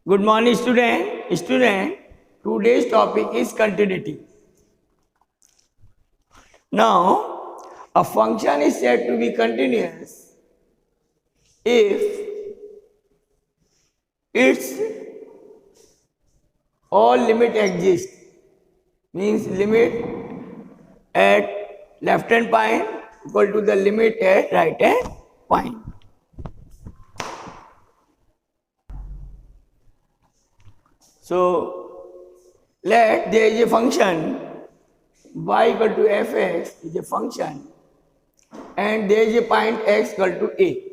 Good morning, student. Today's topic is continuity. Now, a function is said to be continuous if its all limit exist. Means limit at left hand point equal to the limit at right hand point. So, let there is a function y equal to fx is a function and there is a point x equal to a.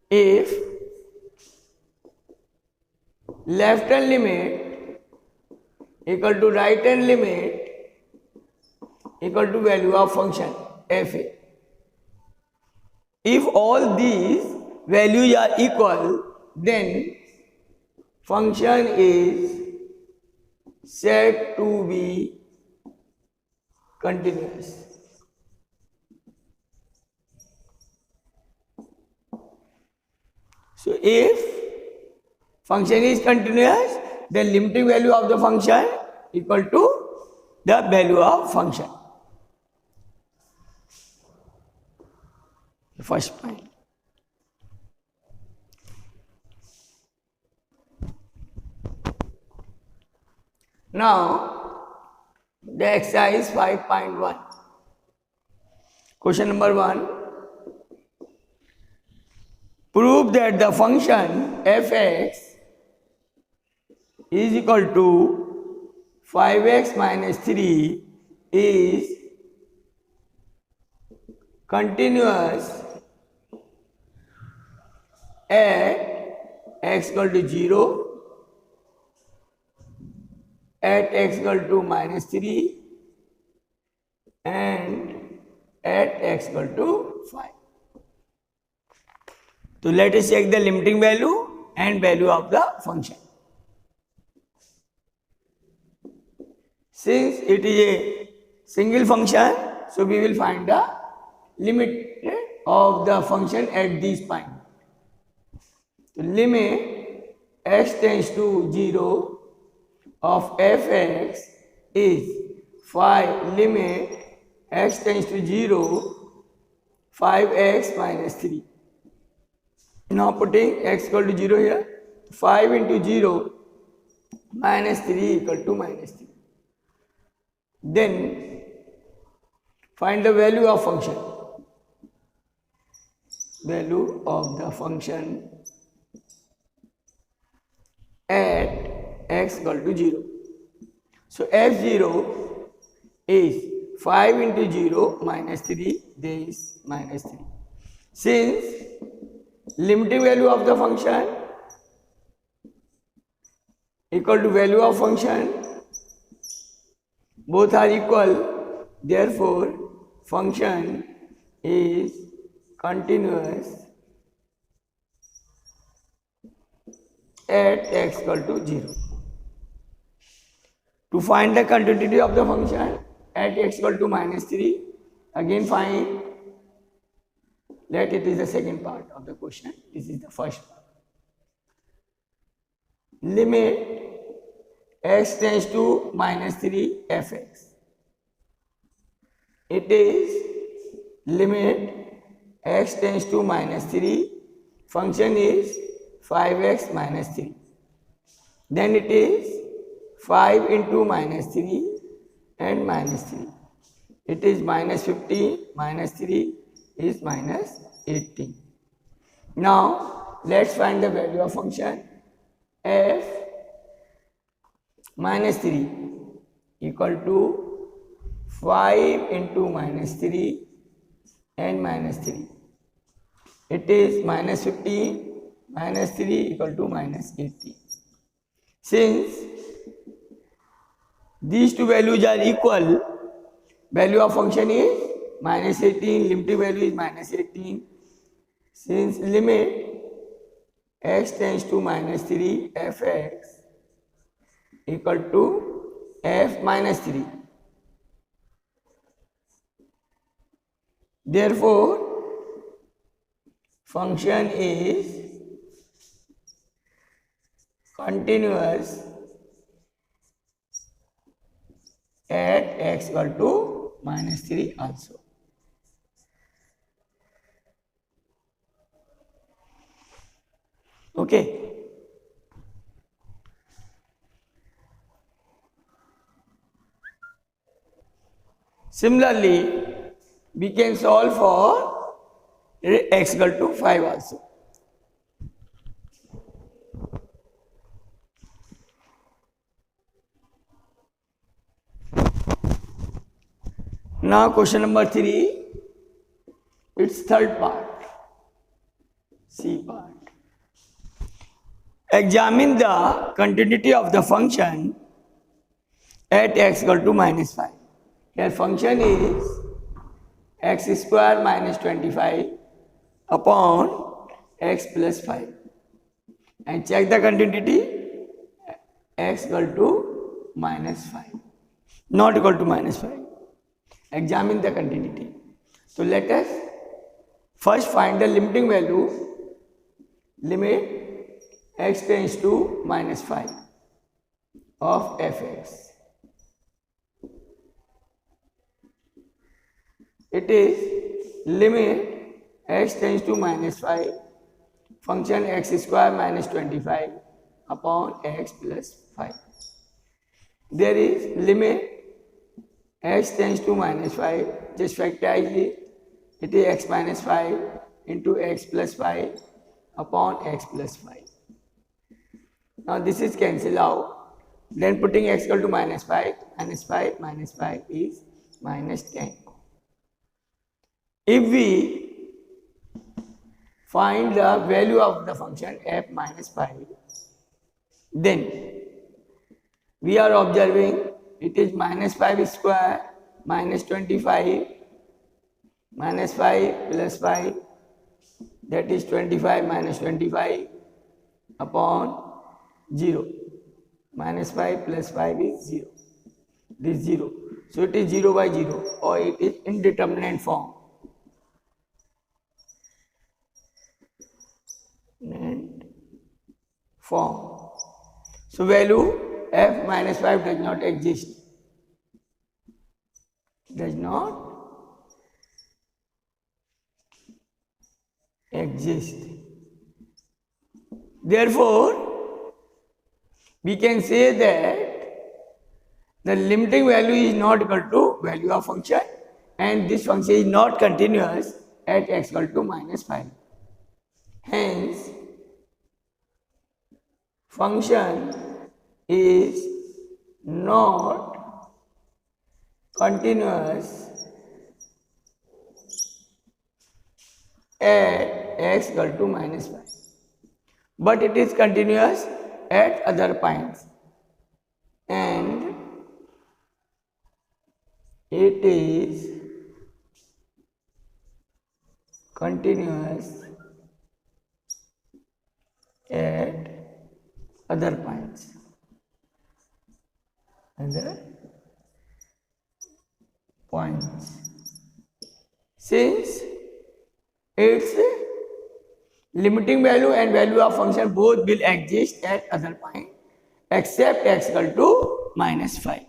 If left hand limit equal to right hand limit equal to value of function fa. If all these values are equal, then function is said to be continuous. So if function is continuous, then limiting value of the function equal to the value of function. The first point. Now, the exercise 5.1. Question number 1. Prove that the function fx is equal to 5x minus 3 is continuous at x equal to 0, at x equal to minus 3 and at x equal to 5. So let us check the limiting value and value of the function. Since it is a single function, so we will find the limit of the function at this point. So limit x tends to 0 of fx is 5 limit x tends to 0 5x minus 3. Now putting x equal to 0 here, 5 into 0 minus 3 equal to minus 3. Then find the value of function. Value of the function at x equal to 0. So f0 is 5 into 0 minus 3, there is minus 3. Since limiting value of the function equal to value of function, both are equal, therefore function is continuous at x equal to 0. To find the continuity of the function at x equal to minus 3, again find, let it is the second part of the question, this is the first part. Limit x tends to minus 3 fx. It is limit x tends to minus 3, function is 5x minus 3. Then it is 5 into minus 3 and minus 3. It is minus 15, minus 3 is minus 18. Now, let's find the value of function f minus 3 equal to 5 into minus 3 and minus 3. It is minus 15, minus 3 equal to minus 18. Since these two values are equal, value of function is minus 18, limiting value is minus 18. Since limit x tends to minus 3 fx equal to f minus 3. Therefore, function is continuous at x equal to minus 3 also. Okay. Similarly, we can solve for x equal to 5 also. Now question number 3, its third part, C part. Examine the continuity of the function at x equal to minus 5. Here function is x square minus 25 upon x plus 5. And check the continuity, x equal to minus 5, not equal to minus 5. Examine the continuity. So let us first find the limiting value, limit x tends to minus 5 of fx. It is limit x tends to minus 5, function x square minus 25 upon x plus 5. There is limit x tends to minus 5, just factorize it, it is x minus 5 into x plus 5 upon x plus 5. Now this is cancelled out, then putting x equal to minus 5 is minus 10. If we find the value of the function f minus 5, then we are observing it is minus 5 square minus 25 minus 5 plus 5, that is 25 minus 25 upon 0. Minus 5 plus 5 is 0. This is 0. So it is 0 by 0, or it is indeterminate form. So value f minus 5 does not exist. Does not exist. Therefore, we can say that the limiting value is not equal to value of function, and this function is not continuous at x equal to minus 5. Hence, function is not continuous at x equal to minus 5, but it is continuous at other points, and it is continuous at other points. Since its limiting value and value of function both will exist at other point except x equal to minus 5.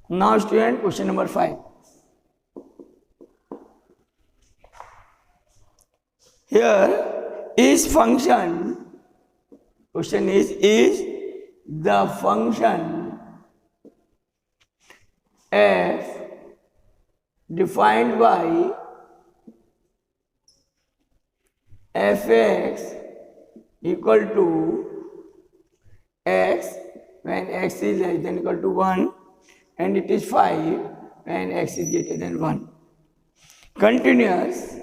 Now student, question number 5. Here is function, question is the function f defined by fx equal to x when x is less than equal to 1, and it is 5 when x is greater than 1. Continuous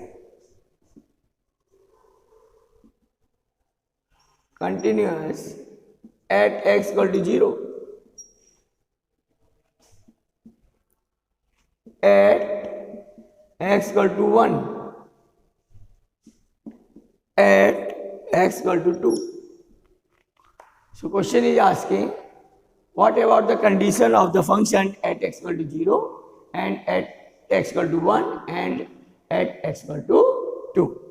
at x equal to 0, at x equal to 1, at x equal to 2. So question is asking, what about the condition of the function at x equal to 0 and at x equal to 1 and at x equal to 2.